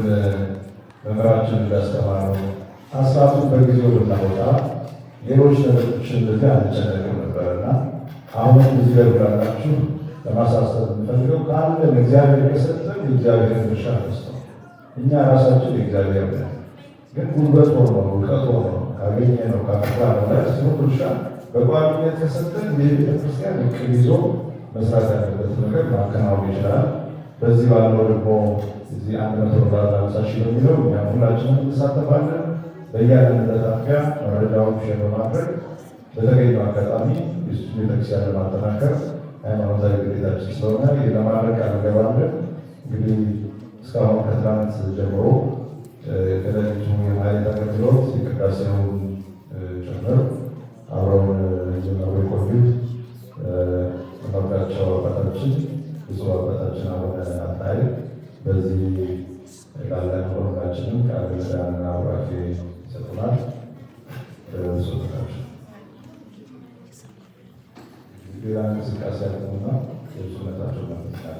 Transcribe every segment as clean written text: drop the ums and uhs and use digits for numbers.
መምህራችን እንዳስተማረው አስራቱን በጊዜው ብናወጣ ሌሎች ነገሮችን እንደዚህ አንጨነቅም ነበርና አሁን እዚህ ላይ ብላላችሁ ለማሳሰብ የምፈልገው ካለን እግዚአብሔር የሰጠን የእግዚአብሔርን ድርሻ ነው። እኛ ራሳችን የእግዚአብሔር ነን፣ ግን ጉልበት ሆኖ እውቀት ሆኖ ካገኘ ነው ካፍራ ላይ ሲሆን ድርሻ በቋሚነት ከሰጠን የቤተክርስቲያን እቅድ ይዞ መስራት ያለበት ነገር ማከናወን ይችላል። በዚህ ባለው ደግሞ እዚህ 150 ሺህ ነው የሚለው እኛ ሁላችንም እንሳተፋለን። በያለንበት አጥቢያ መረጃውን ሼር በማድረግ በተገኘው አጋጣሚ ቤተክርስቲያን ለማጠናከር ሃይማኖታዊ ግዴታችን ስለሆነ ለማድረግ አንገባለን። እንግዲህ እስካሁን ከትናንት ጀምሮ ከሌሊቱ የማህሌት አገልግሎት የቅዳሴውን ጭምር አብረውን ጀምሮ የቆዩት መመሪያቸው አባታችን ብፁዕ አባታችን አቡነ ናትናኤል በዚህ ላለን ሁላችንም ከአገልጋይና ቡራኬ ይሰጡናል። ብፁዕነታቸው ሌላ እንቅስቃሴ ያለውና ብፁዕነታቸው መመስላል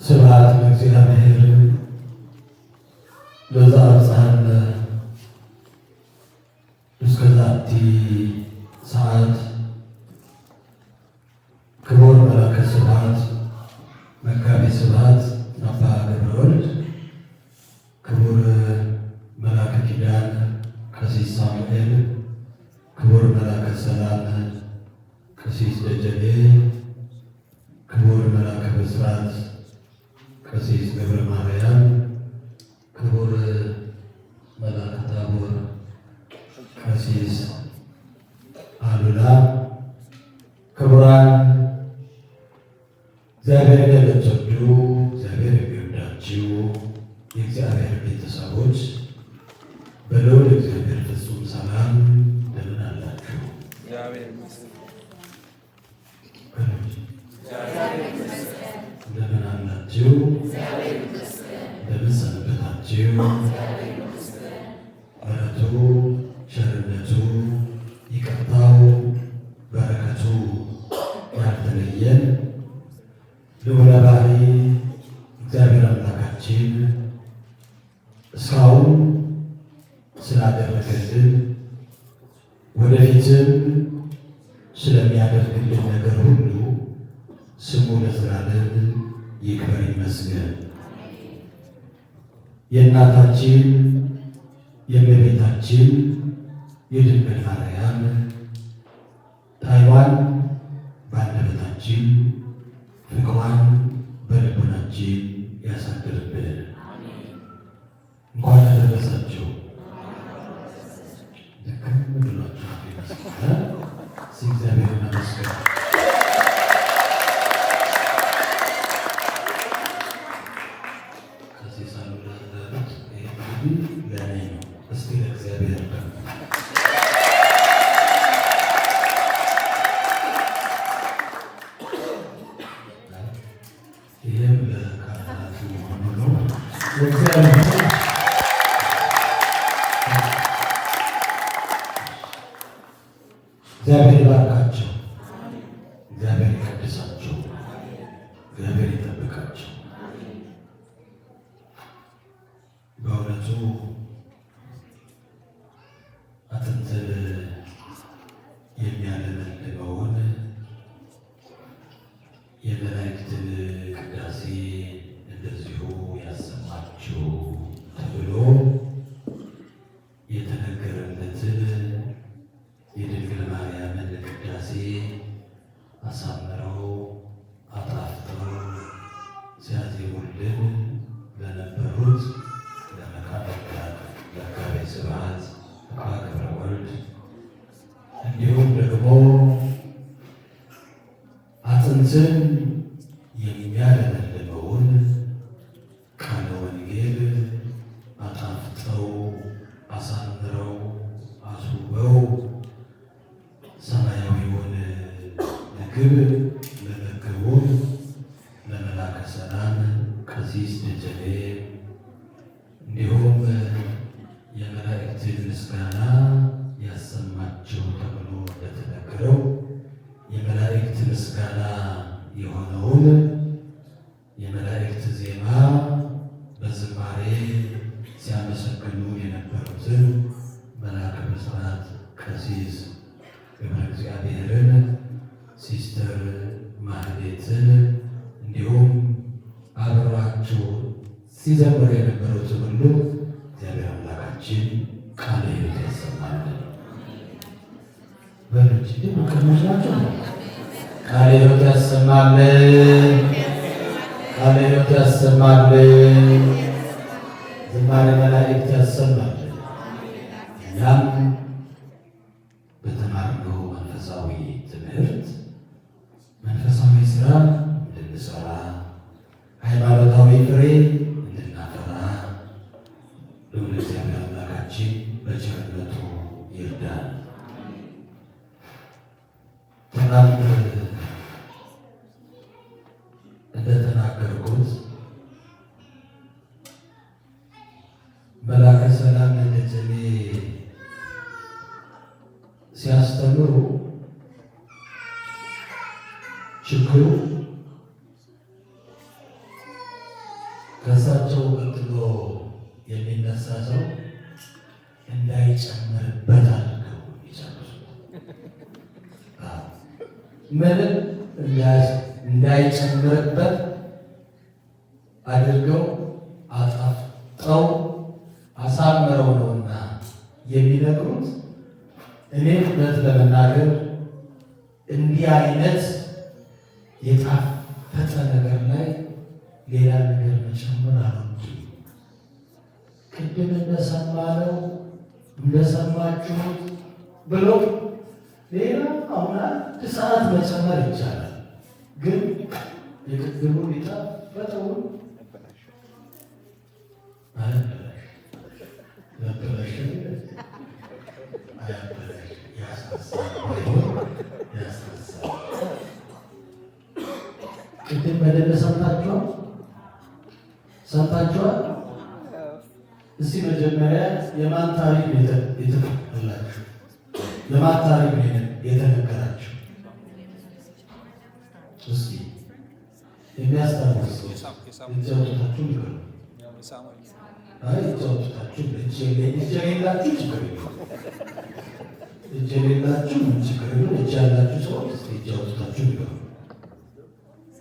ስብሐት ለእግዚአብሔር ለዘአብጽሐነ እስከ ዛቲ ሰዓት። ክቡር መላከ ስብሐት መጋቤ ስብሐት አባ ገብረወልድ፣ ክቡር መላከ ኪዳን ቀሲስ ሳሙኤል፣ ክቡር መላከ ሰላም ቀሲስ ደጀኔ፣ ክቡር መላከ ብስራት ቀሲስ ገብረ ማርያም፣ ክቡር መላከ ታቦር ቀሲስ አሉላ፣ ክቡራን እግዚአብሔርን የምትወዱ እግዚአብሔር የሚወዳችሁ የእግዚአብሔር ቤተሰቦች በልዑል እግዚአብሔር ፍጹም ሰላም እንደምን አላችሁ? እንደምን አላችሁ? እንደምን ሰነበታችሁ? ምሕረቱ ቸርነቱ ይቅርታው በረከቱ ያልተለየን ልዑለ ባሕርይ እግዚአብሔር አምላካችን እስካሁን ስላደረገልን ወደፊትም ስለሚያደርግልን ነገር ሁሉ ስሙ ለዘላለም ይክበር ይመስገን። የእናታችን የእመቤታችን የድንግል ማርያም ጣዕሟን በአንደበታችን ፍቅሯን በልቦናችን ያሳድርብን። እንኳን አደረሳችሁ። ደከም ብሏችሁ ይመስላል። እግዚአብሔርን አመስግኑ። ለእኔ ነው። እስቲ ለእግዚአብሔር ይህም ለካህናቱ ሆኖ ነው። እግዚአብሔር ይባርካቸው፣ እግዚአብሔር ይቀድሳቸው፣ እግዚአብሔር ይጠብቃቸው። በእውነቱ አጥንትን የሚያለመልመውን የመላእክትን ቅዳሴ እንደዚሁ ያሰማችሁ ተብሎ የተነገረለትን የድንግል ማርያምን ቅዳሴ አሳምረው አጣፍተው ሲያዜሙልን ለነበሩት መጋቤ ስብሐት አባ ገብረወልድ እንዲሁም ደግሞ አጥንትን የሚያለመልመውን ቃለ ወንጌል አጣፍጠው አሳምረው አስውበው ሰማያዊውን ምግብ ይሁን ለመላከ ሰላም ቀሲስ ደጀኔ እንዲሁም የመላእክትን ምስጋና ያሰማቸው ተብሎ እንደተነገረው የመላእክት ምስጋና የሆነውን የመላእክት ዜማ በዝማሬ ሲያመሰግኑ የነበሩትን መልአከ ብስራት ቀሲስ ገብረ እግዚአብሔርን፣ ሲስተር ማህሌትን እንዲሁም አብሯቸው ሲዘምሩ የነበሩትን ሁሉ እግዚአብሔር አምላካችን ቃለ ሕይወት ያሰማልን። በልጅ ምክርሞች ናቸው። ቃለ ሕይወት ያሰማልን። ቃለ ሕይወት ያሰማልን። ዝማሬ መላእክት ያሰማልን። እኛም በተማርነው መንፈሳዊ ትምህርት መንፈሳዊ ስራ እንድንሰራ ሃይማኖታዊ ፍሬ እንድናፈራ ልዑል እግዚአብሔር አምላካችን በቸርነቱ ይርዳን። ትናንት እንደተናገርኩት መልአከ ሰላም ደጀኔ ሲያስተምሩ ችግሩ ከእሳቸው ቀጥሎ የሚነሳ ሰው እንዳይጨምርበት አድርገው ይጨርሱ። ምንም እንዳይጨምርበት አድርገው አጣፍጠው አሳምረው ነውና የሚነግሩት። እኔ እውነት ለመናገር እንዲህ አይነት የጣፈጠ ነገር ላይ ሌላ ነገር መጨመር አልወድም። ቅድም እንደሰማነው እንደሰማችሁት ብሎ ሌላ አሁን አንድ ሰዓት መጨመር ይቻላል። ግን የቅድሙን የጣፈጠውን ቅድም በደንብ ሰምታችኋል። እስቲ መጀመሪያ የማን ታሪክ የተከፈላችሁ? የማን ታሪክ የተነገራችሁ? እስቲ የሚያስታውስ እጃውታችሁ ይገሩ። አይ እጃውታችሁ እጅ የሌላችሁ ችግር የለም። እጅ የሌላችሁ ችግር የለም። እጅ ያላችሁ ሰዎች እስቲ እጃውታችሁ ይገሩ።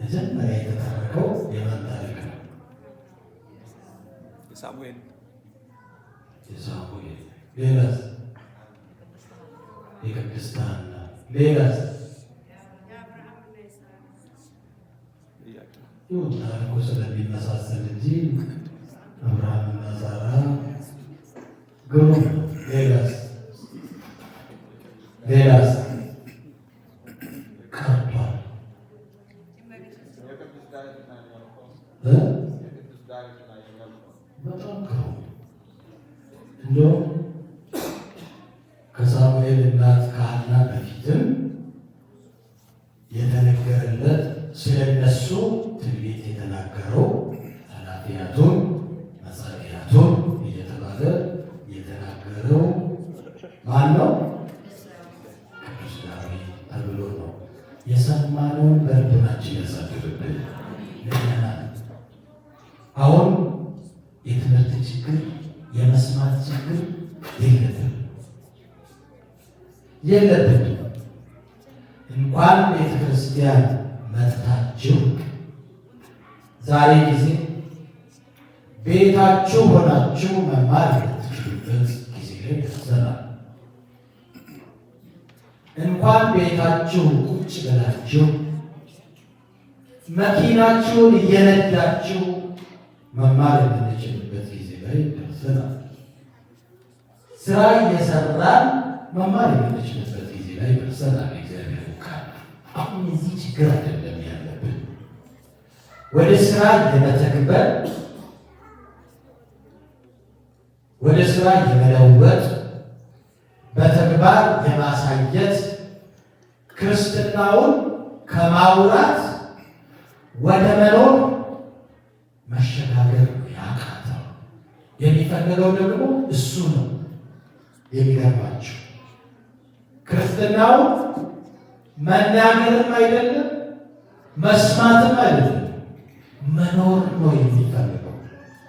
መጀመሪያ የተተረከው የማን ታሪክ ነው? የሳሙኤል። ሌላስ? የቅድስት ሐና። ሌላስ? ይሁን ታሪኩ ስለሚመሳሰል እንጂ አብርሃምና ሳራ ግሩም ነው። ሌላስ? ቀርቷል። በጣም ግሩም እንደውም ከሳሙኤል እናት ከሐና በፊትም የተነገረለት ስለነሱ ትንቢት የተናገረው ኃላፊያቱን መጻሕያቱን እየተባለ የተናገረው ማን ነው? ቅዱስ ዳዊት ተብሎ ነው። የሰማነውን በልቦናችን ያሳድርብን። አሁን የትምህርት ችግር የመስማት ችግር የለብንም። እንኳን ቤተ ክርስቲያን መጥታችሁ ዛሬ ጊዜ ቤታችሁ ሆናችሁ መማር የምትችሉበት ጊዜ ላይ ደርሰናል። እንኳን ቤታችሁ ቁጭ ብላችሁ መኪናችሁን እየነዳችሁ መማር የምንችልበት ጊዜ ላይ ደርሰናል። ስራ እየሰራን መማር የምንችልበት ጊዜ ላይ ደርሰናል። እግዚአብሔር ቃል አሁን እዚህ ችግር አይደለም ያለብን። ወደ ስራ የመተግበር ወደ ስራ የመለወጥ በተግባር የማሳየት ክርስትናውን ከማውራት ወደ መኖር መሸጋገር ያቃተው። የሚፈልገው ደግሞ እሱ ነው። የሚገርማችሁ ክርስትናው መናገርም አይደለም መስማትም አይደለም፣ መኖር ነው የሚፈልገው።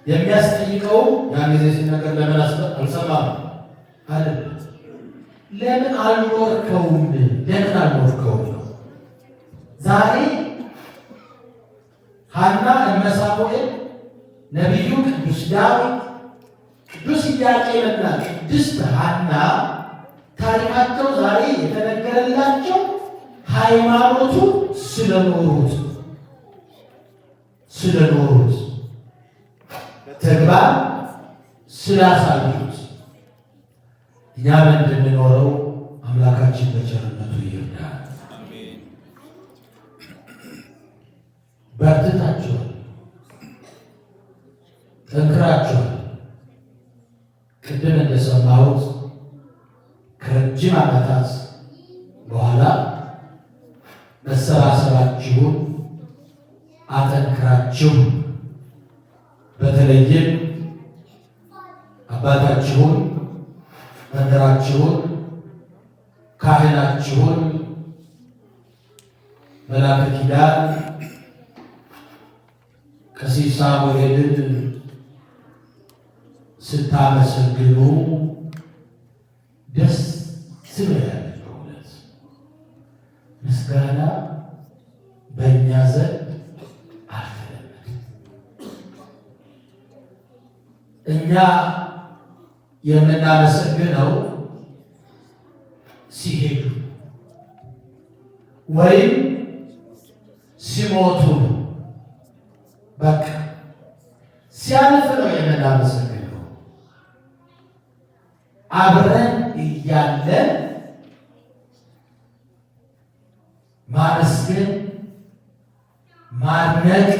የሚያስጠይቀው ያን ጊዜ ሲነገር ለምን አልሰማም አይደለም፣ ለምን አልኖርከውም? ለምን አልኖርከውም ነው። ዛሬ ሐና እነ ሳሙኤል፣ ነቢዩ ቅዱስ ዳዊት፣ ቅዱስ ኢያቄምና ቅድስት ሐና ታሪካቸው ዛሬ የተነገረላቸው ሃይማኖቱ ስለኖሩት ተግባር ስላሳዩት እኛም እንድንኖረው አምላካችን በቸርነቱ ይርዳል። በርትታችኋል፣ ጠንክራችኋል። ቅድም እንደሰማሁት ከረጅም ዓመታት በኋላ መሰባሰባችሁን አጠንክራችሁ በተለይም አባታችሁን፣ መምህራችሁን፣ ካህናችሁን መላከ ኪዳን ቀሲስ ሳሙኤልን ስታመሰግኑ ደስ ይላል። በእውነት ምስጋና በእኛ ዘንድ አልተለመደም። እኛ የምናመሰግነው ሲሄዱ ወይም ሲሞቱ ነው። በቃ ሲያልፍ ነው የምናመሰግነው። አብረን እያለን ማመስገን፣ ማድነቅ፣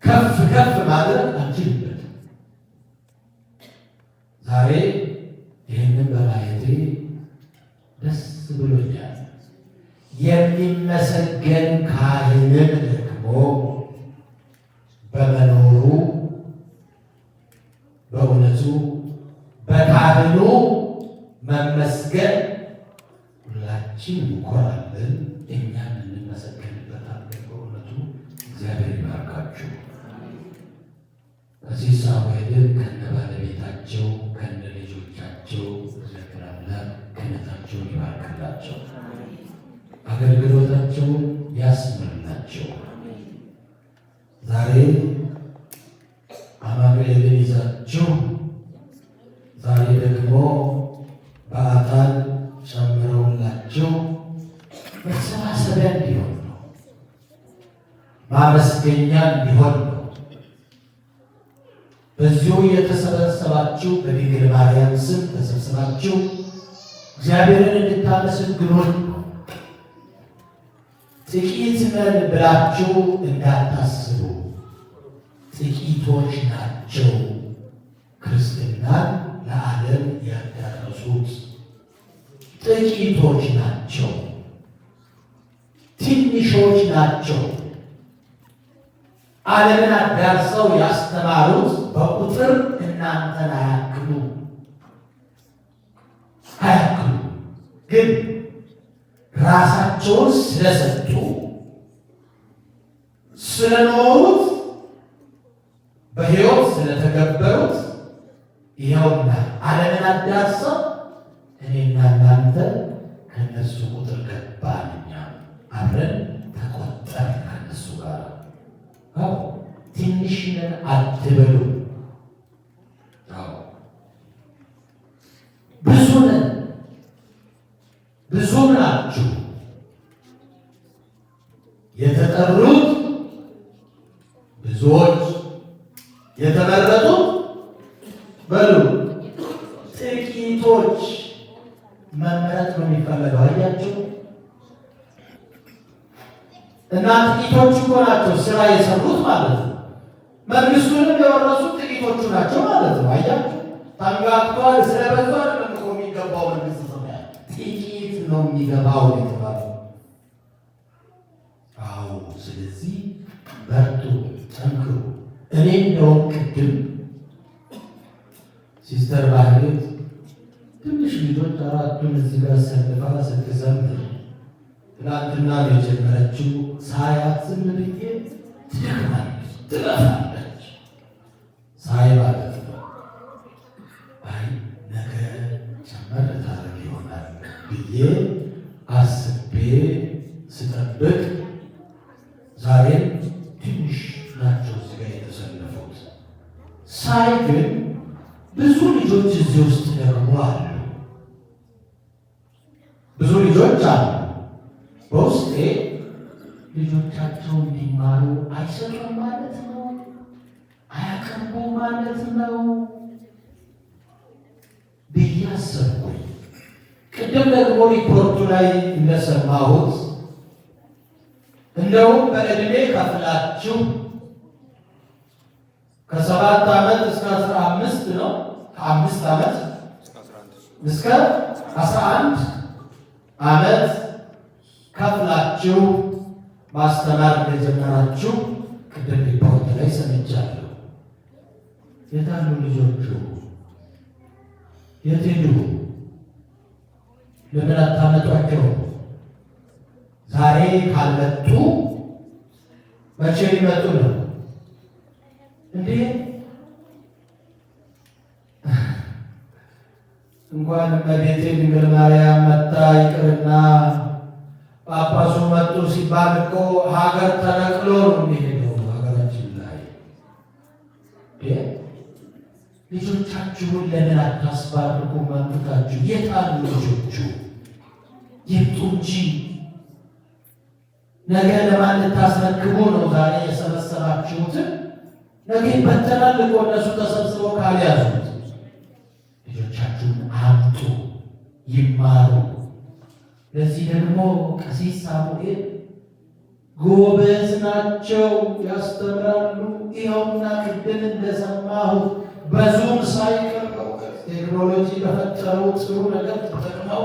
ከፍ ከፍ ማድረግ አንችልበትም። ዛሬ ይህንን በማየቴ ደስ ብሎኛል። የሚመሰገን ካህንን ደግሞ በመኖሩ በእውነቱ በካህኑ መመስገን ሁላችን እንኮራለን፣ እኛም እንመሰገንበታለን። በእውነቱ እግዚአብሔር ይባርካችሁ። ቀሲስ ሳሙኤልን ከነ ባለቤታቸው ከነ ልጆቻቸው እግዚአብሔር አምላክ ክህነታቸውን ይባርክላቸው፣ አገልግሎታቸውን ያስምርላቸው። ዛሬ አማኑኤልን ይዛችሁ ዛሬ ደግሞ በአካል ጨምረውላችሁ መሰባሰቢያ እንዲሆን ነው፣ ማመስገኛ እንዲሆን ነው። በዚሁ የተሰበሰባችሁ በድንግል ማርያም ስም ተሰብስባችሁ እግዚአብሔርን እንድታመሰግኑን ጥቂት ነን ብላችሁ እንዳታስቡ። ጥቂቶች ናቸው ክርስትናን ለዓለም ያዳረሱት። ጥቂቶች ናቸው፣ ትንሾች ናቸው። ዓለምን አዳርሰው ያስተማሩት በቁጥር እናንተን አያክሉ። ግን ራሳቸውን ስለሰጡ ስለኖሩት በሕይወት ስለተገበሩት ይኸውና ዓለምን አዳርሰው እኔና እናንተ ከነሱ ቁጥር ገባን። እኛም አብረን ተቆጠር ከነሱ ጋር። ትንሽ ነን አትበሉ። ብዙ ነን፣ ብዙ ናችሁ። የተጠሩት ብዙዎች፣ የተመረጡት በሉ ጥቂቶች። መመረጥ ነው የሚፈለገው። አያችሁ እና ጥቂቶቹ እኮ ናቸው ስራ የሰሩት ማለት ነው። መንግስቱንም የወረሱት ጥቂቶቹ ናቸው ማለት ነው። አያችሁ ታንጋግቷል። ስለበዛ አይደለም እኮ የሚገባው መንግስት ነው። ጥቂት ነው የሚገባው የተባለው። አዎ ስለዚህ በርቱ፣ ጠንክሩ። እኔ እንደውም ቅድም ሲስተር ባህሌት ትንሽ ልጆች አራቱን እዚህ ጋር ሰልፋ ስትዘምር ትናንትና የጀመረችው ሳያት ዝም ብዬ ትደክማለች፣ ትለፋለች። ሳይ ማለት ነው አይ ነገ ጨመር ታረግ ይሆናል ብዬ አስቤ ስጠብቅ ዛሬም ትንሽ ናቸው እዚህ ጋር የተሰለፉት። ሳይ ግን ብዙ ልጆች እዚህ ውስጥ ደግሞ አሉ። ብዙ ልጆች አሉ። በውስጤ ልጆቻቸው እንዲማሩ አይሰሩም ማለት ነው፣ አያቀርቡም ማለት ነው ብዬ አሰብኩኝ። ቅድም ደግሞ ሪፖርቱ ላይ እንደሰማሁት እንደውም በዕድሜ ከፍላችሁ ከ7 ዓመት እስከ 15 ነው፣ ከ5 ዓመት እስከ 11 ዓመት ከፍላችሁ ማስተማር እንደጀመራችሁ ቅድም ሪፖርት ላይ ሰምቻለሁ። የታሉ ልጆቹ? የት ሄዱ? ለምን አታመጧቸው? ዛሬ ካልመጡ መቼ ሊመጡ ነው እንዴ? እንኳን እመቤቴ ድንግል ማርያም መጣ ይቅርና ጳጳሱ መጡ ሲባል እኮ ሀገር ተነቅሎ ነው የሚሄደው። ሀገራችን ላይ ልጆቻችሁን ለምን አታስባርኩ? ማምጣታችሁ የታሉ ልጆቹ? ይምጡ እንጂ ነገ ለማን ልታስረክቡ ነው? ዛሬ የሰበሰባችሁትን ነገ ይበተናል እኮ እነሱ ተሰብስበው ካልያዙት። ልጆቻችሁን አምጡ ይማሩ። ለዚህ ደግሞ ቀሲስ ሳሙኤል ጎበዝ ናቸው፣ ያስተምራሉ። ይኸውና ቅድም እንደሰማሁት በዙም ሳይቀር ቴክኖሎጂ በፈጠረው ጥሩ ነገር ተጠቅመው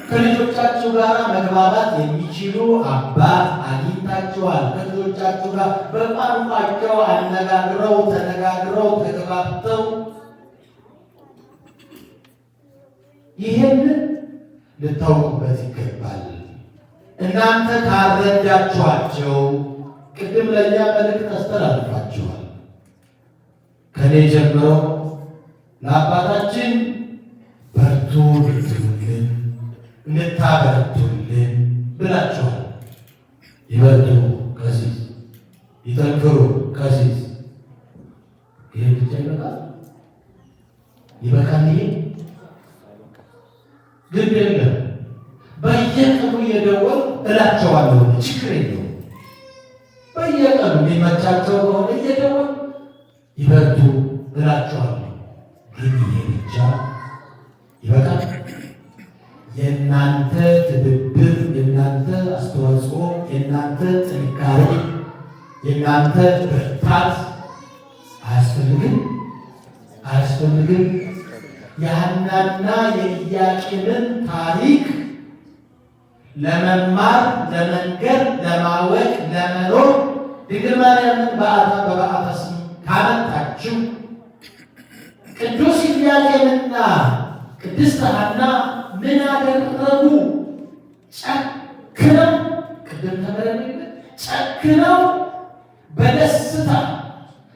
ከልጆቻችሁ ጋር መግባባት የሚችሉ አባት አግኝታችኋል። ከልጆቻችሁ ጋር በቋንቋቸው አነጋግረው ተነጋግረው ተግባብተው ይህንን ልታውቁበት ይገባል። እናንተ ካረዳችኋቸው ቅድም ለእኛ መልእክት አስተላልፋችኋል። ከኔ ጀምሮ ለአባታችን በርቱ ልትሉልን እንድታበረቱልን ብላችኋል። ይበርቱ ቀሲስ፣ ይጠንክሩ ቀሲስ። ይህ ብቻ ይበቃል? ይበቃል? ይሄ ግን የለም። በየቀኑ እየደወል እላቸዋለሁ፣ ችግር የለውም። በየቀኑ የሚመቻቸው ከሆነ እየደወል ይበርቱ እላቸዋለሁ። ግን ይሄ ብቻ ይበቃል? የእናንተ ትብብር፣ የእናንተ አስተዋጽኦ፣ የእናንተ ጥንካሬ፣ የእናንተ ብርታት አያስፈልግም? አያስፈልግም? የሐናና የኢያቄምን ታሪክ ለመማር፣ ለመንገር፣ ለማወቅ፣ ለመኖር ድንግል ማርያምን በበዓታ ስም ካመጣችሁ ቅዱስ ኢያቄምና ቅድስት ሐና ምን አደረጉ? ጨክነው፣ ቅድም ተመረመ፣ ጨክነው በደስታ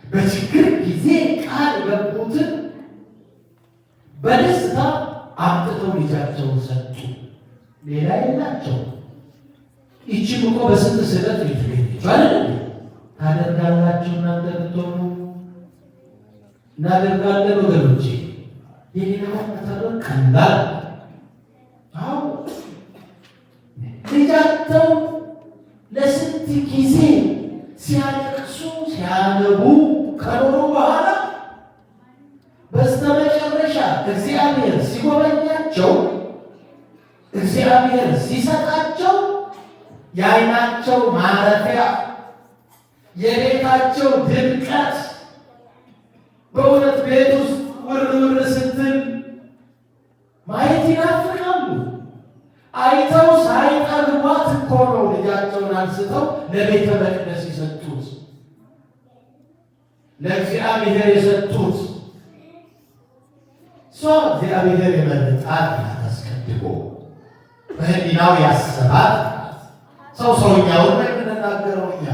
በችግር ጊዜ ቃል የገቡትን በደስታ አምጥተው ልጃቸውን ሰጡ። ሌላ የላቸው። ይችም እኮ በስንት ስለት ልትገኝ ታደርጋላችሁ እናንተ ብትሆኑ እናደርጋለን ወገኖቼ። የሌላውን መተረክ ቀላል። አዎ ልጃቸው ለስንት ጊዜ ሲያለቅሱ ሲያነቡ ከኖሩ በኋላ በስተመጨረሻ እግዚአብሔር ሲጎበኛቸው፣ እግዚአብሔር ሲሰጣቸው የዓይናቸው ማረፊያ የቤታቸው ድምቀት በእውነት ቤት ውስጥ ውርውር ስትል ማየት ይናፍቃሉ። አይተው ሳይጠግቧት እኮ ነው ልጃቸው አንስተው ለቤተ መቅደስ የሰጡት ለእግዚአብሔር የሰጡት ሰው እግዚአብሔር የመረጣት አስቀድሞ በህሊናው ያሰባት ሰው ሰውኛውን ነው የምንናገረው እኛ።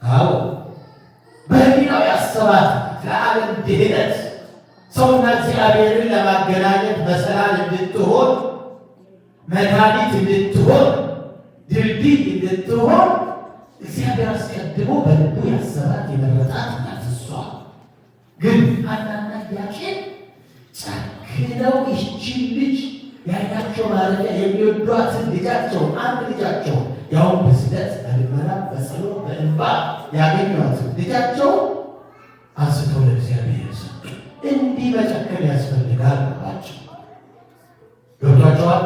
አዎ በህሊናው ያሰባት ለዓለም ድህነት ሰውና እግዚአብሔርን ለማገናኘት መሰላል እንድትሆን መድኃኒት እንድትሆን ድልድይ እንድትሆን እግዚአብሔር አስቀድሞ በልቡ ያሰባት የመረጣት ናት። እሷ ግን ሐናና ኢያቄም ጨክነው ይህችን ልጅ የዓይናቸው ማረፊያ የሚወዷትን ልጃቸውን አንድ ልጃቸውን ያውም በስለት በልመና በጸሎት በእንባ ያገኟትን ልጃቸውን አንስተው ለእግዚአብሔር ሰጡ። እንዲህ መጨከን ያስፈልጋል ናቸው። ገብቷቸዋል።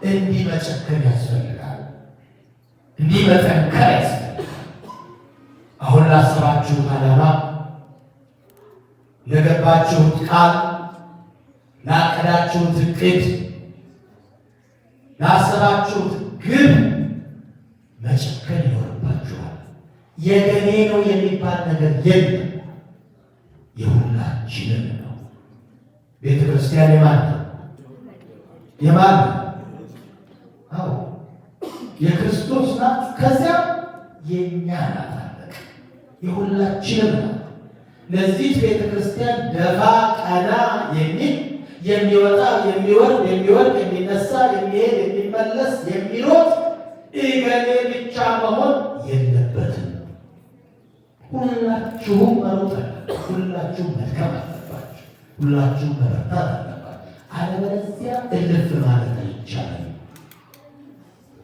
እንዲህ መጨከን ያስፈልጋል። እንዲህ መጠንከር ያስፈልጋል። አሁን ላሰባችሁት ዓላማ፣ ለገባችሁት ቃል፣ ላቀዳችሁት እቅድ፣ ላሰባችሁት ግብ መጨከን ይኖርባችኋል። የገሌ ነው የሚባል ነገር የለም። የሁላችንም ነው። ቤተ ክርስቲያን የማን ነው? የማን ነው? አዎ የክርስቶስ ናት። ከዚያ የእኛ ናት። አለቀ። የሁላችንም ነው። ለዚህ ቤተ ክርስቲያን ደፋ ቀና የሚል የሚወጣ የሚወርድ የሚወርድ የሚነሳ የሚሄድ የሚመለስ የሚሮጥ እገሌ ብቻ መሆን የለበትም። ሁላችሁም መሮጥ አለባችሁ። ሁላችሁም መድከም አለባችሁ። ሁላችሁም መበርታት አለባችሁ። አለበለዚያ እልፍ ማለት አይቻልም።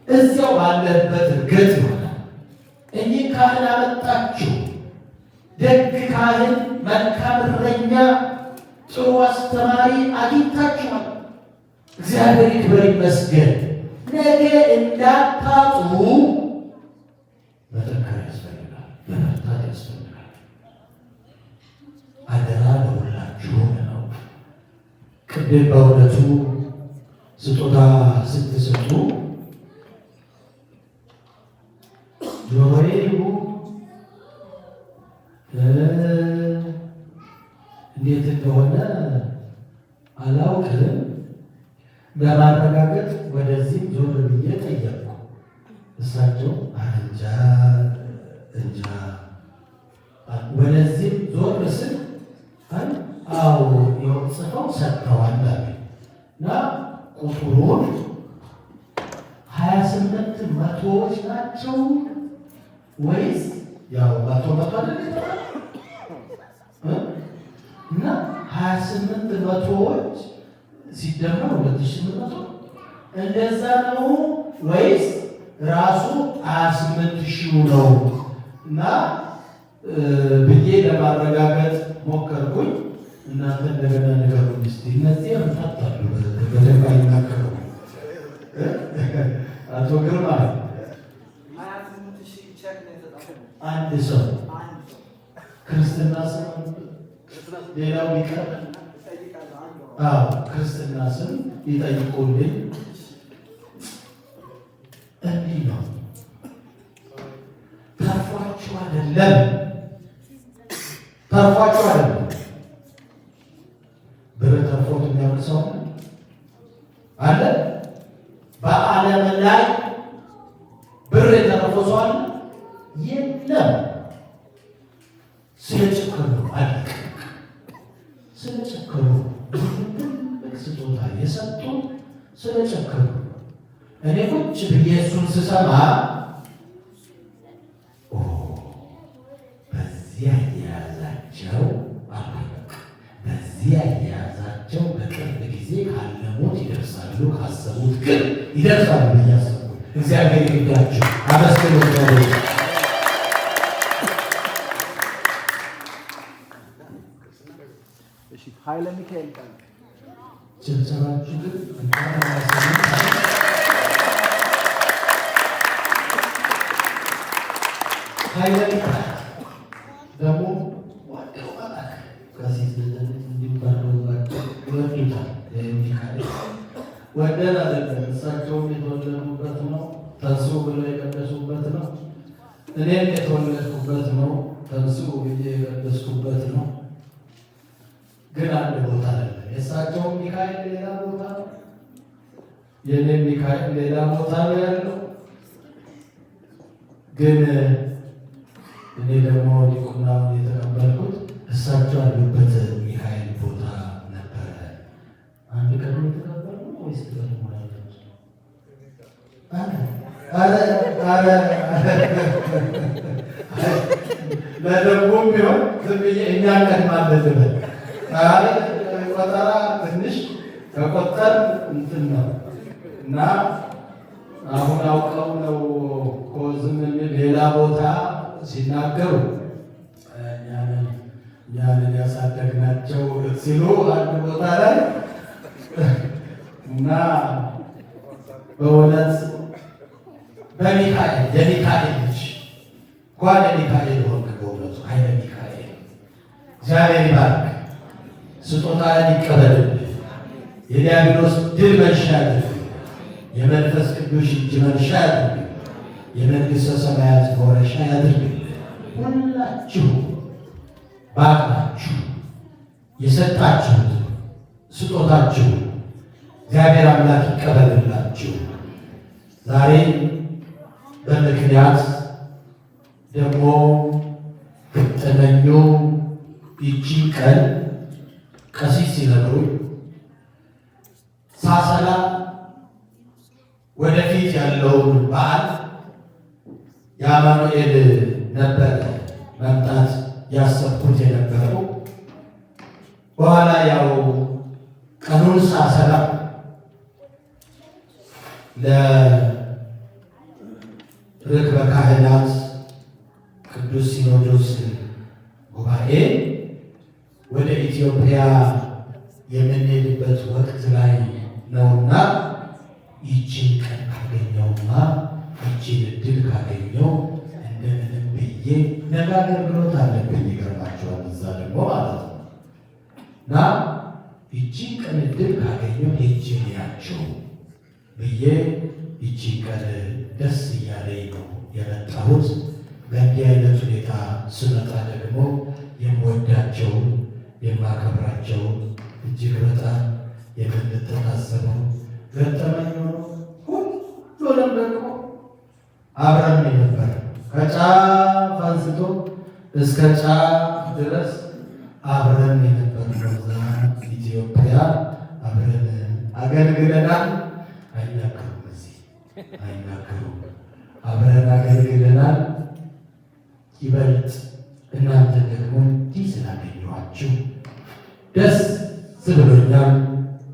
እዚያው ባለበት እርገጥ ይሆናል። እኚህ ካህን አመጣችሁ። ደግ ካህን፣ መልካም እረኛ፣ ጥሩ አስተማሪ አግኝታችኋል። እግዚአብሔር ይክበር ይመስገን። ነገ እንዳታጡ መጠንከር ያስፈልጋል። መበርታት ያስፈልጋል። አደራ ለሁላችሁም ነው። ቅድም በእውነቱ ስጦታ ስትሰጡ ጆሮዬ እንዴት እንደሆነ አላውቅም። በማረጋገጥ ወደዚህም ዞር ብዬ ጠየቅኩ። እሳቸው እንጃ እንጃ። ወደዚህም ዞር ስል አዎ ጽፈው ሰጥተዋል እና ቁጥሩን 28 መቶዎች ናቸው ወይስ ያው መቶ አይደል? እና 28 መቶዎች ሲደመር 2800 እንደዛ ነው ወይስ ራሱ 28,000 ነው? እና ብዬ ለማረጋገጥ ሞከርኩኝ። እናንተ እንደገና ንገሩኝ እስኪ። እነዚህ ያምታታሉ በደንብ አይናገሩ። አቶ ግርማ አንድ ሰው ክርስትና ስም ሌላው ቢቀር ክርስትና ስም ይጠይቁልኝ። እንዲህ ነው። ተርፏችሁ አይደለም፣ ተርፏችሁ አይደለም። ብር ተርፎት የሚያውቅ ሰው አለ? በዓለም ላይ ብር የተረፈው ሰው አለ? የለም። ስለጨከኑ አለቀ። ስለጨከኑ ትልቅ ስጦታ የሰጡን ስለጨከኑ። እኔ ቁጭ ብዬ እሱን ስሰማ በዚያ የያዛቸው በዚያ የያዛቸው በቅርብ ጊዜ ካለሙት ይደርሳሉ፣ ካሰቡት ግን ይደርሳሉ እያሰቡ እግዚአብሔር ይርዳችሁ። አመስግኑ። ኃይለ ሚካኤል ጭብጨባችሁ ግን ኃይለ ሚካኤል ደግሞ ወደው መላክ ከሴት እንዲባለው ይወዱታል። ሚካኤል ወደን አይደለም። እሳቸውም የተወለዱበት እኔም የተወለድኩበት ነው። ተንሥኡ ብዬ የቀደስኩበት ነው። ግን አንድ ቦታ አለ። የእሳቸው ሚካኤል ሌላ ቦታ ነው፣ የኔ ሚካኤል ሌላ ቦታ ነው ያለው። ግን እኔ ደግሞ ዲቁናውን የተቀበልኩት እሳቸው ያሉበት ሚካኤል ቦታ ነበረ። አንድ ቀን የተቀበልኩት ወይስ ተቀበልኩት? ለደቡብ ቢሆን ዝም ብዬ እኛ ቀድማለን ልበል። ቆጠራ ትንሽ ከቆጠር እንትን ነው እና አሁን አውቀው ነው እኮ ዝም የሚል ሌላ ቦታ ሲናገሩ እኛንን ያሳደግናቸው ሲሉ አንድ ቦታ ላይ እና በእውነት በሚካኤል የሚካኤል ልጅ እንኳን የሚካኤል ሆንክ። በእውነቱ ኃይለ ሚካኤል እግዚአብሔር ይባርክ፣ ስጦታን ይቀበልልህ፣ የዲያብሎስ ድል መንሻ ያድርግ፣ የመንፈስ ቅዱስ እጅ መንሻ ያድርግ፣ የመንግሥተ ሰማያት መውረሻ ያድርግ። ሁላችሁ በአቅማችሁ የሰጣችሁት ስጦታችሁ እግዚአብሔር አምላክ ይቀበልላችሁ። ዛሬ በምክንያት ደግሞ ገጠመኙ ይቺ ቀን ቀሲስ ሲነግሩኝ ሳሰላ ወደፊት ያለውን በዓል የአማኑኤል ነበር መምጣት ያሰብኩት የነበረው። በኋላ ያው ቀኑን ሳሰላ ለርክበ ካህናት ቅዱስ ሲኖዶስ ጉባኤ ወደ ኢትዮጵያ የምንሄድበት ወቅት ላይ ነውና ይችን ቀን ካገኘውማ ይችን እድል ካገኘው እንደምንም ብዬ ነገ አገልግሎት አለብኝ። ይገርማቸዋል። እዛ ደግሞ ማለት ነው እና ይችን ቀን እድል ካገኘው ይችን ያቸው ብዬ ይችን ቀን ደስ እያለኝ ነው የመጣሁት። በእንዲህ አይነት ሁኔታ ስመጣ ደግሞ የምወዳቸውን የማከብራቸውን እጅግ በጣም የምንተሳሰበው ገጠመኝ ነው። ሁሉንም ደግሞ አብረን ነበር ከጫፍ አንስቶ እስከ ጫፍ ድረስ አብረን የነበርነው እዛ ኢትዮጵያ አብረን አገልግለናል። አይናገሩም፣ እዚህ አይናገሩም። አብረን አገልግለናል። ይበልጥ እናንተ ደግሞ እንዲህ ስላገኘኋችሁ ደስ ብሎኛል።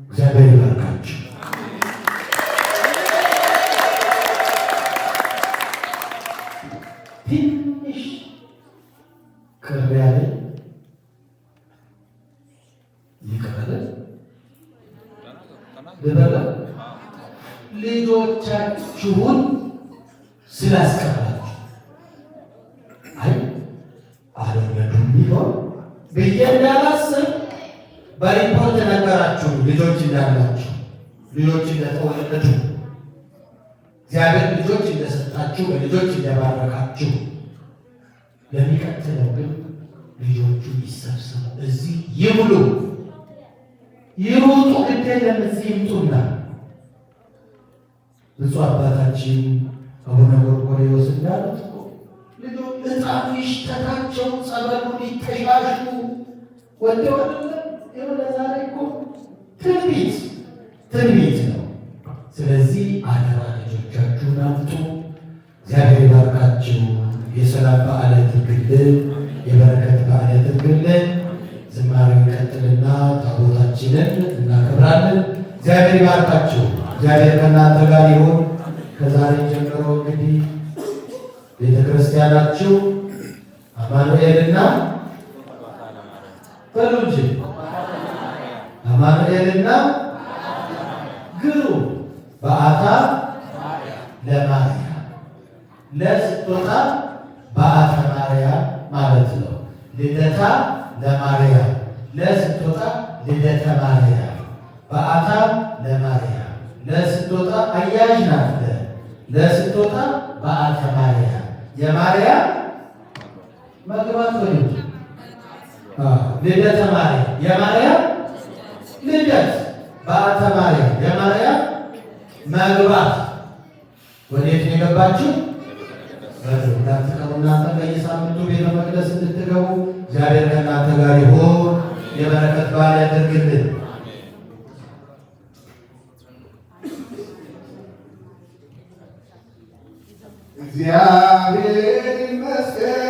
እግዚአብሔር ይባርካችሁ። ትንሽ ቅር ያለኝ ይቅር ልበለ ልጆቻችሁን ስላስቀራችሁ አይ አልወለዱም ቢሆን ብዬ እንዳላስብ በሪፖርት ነገራችሁ። ልጆች እንዳላችሁ፣ ልጆች እንደተወለዱ፣ እግዚአብሔር ልጆች እንደሰጣችሁ፣ በልጆች እንደባረካችሁ። ለሚቀጥለው ግን ልጆቹ ይሰብሰቡ፣ እዚህ ይብሉ፣ ይሩጡ። ግዴ ለምዚህ ይምጡና ብፁዕ አባታችን አቡነ ጎርጎርዮስ እንዳሉት ልጆች ሕፃኑ ይሽተታቸው፣ ጸበሉን ይተሻሹ። ወደው አይደለም የሆነ ዛሬ እኮ ትንቢት ነው። ስለዚህ አደራ ልጆቻችሁን አምጡ። እግዚአብሔር ይባርካችሁ። የሰላም በዓል ያድርግልን፣ የበረከት በዓል ያድርግልን። ዝማሬው ይቀጥልና ታቦታችንን እናከብራለን። እግዚአብሔር ይባርካችሁ። እግዚአብሔር ከእናንተ ጋር ይሁን። ከዛሬ ጀምሮ እንግዲህ ቤተ ክርስቲያናችሁ አማኑኤልና በሉ እንጂ አማኑኤልና ግሩ በዓታ ለማርያም ለስጦታ በዓታ ማርያም ማለት ነው። ልደታ ለማርያም ለስጦታ ልደተ ማርያም በዓታ ለማርያም ለስጦታ አያዥ ናት። ለስጦታ በዓታ ማርያም የማርያም መግባት ወይ ልደተ ማርያም የማርያም ልደት በዓተ ማርያም የማርያም መግባት ወዴት ነው የገባችሁ? እናንተ በየሳምንቱ ቤተ መቅደስ እንድትገቡ እግዚአብሔር ከእናንተ ጋር ይሁን። የበረከት በዓል ያደርግልን። እግዚአብሔር ይመስገን።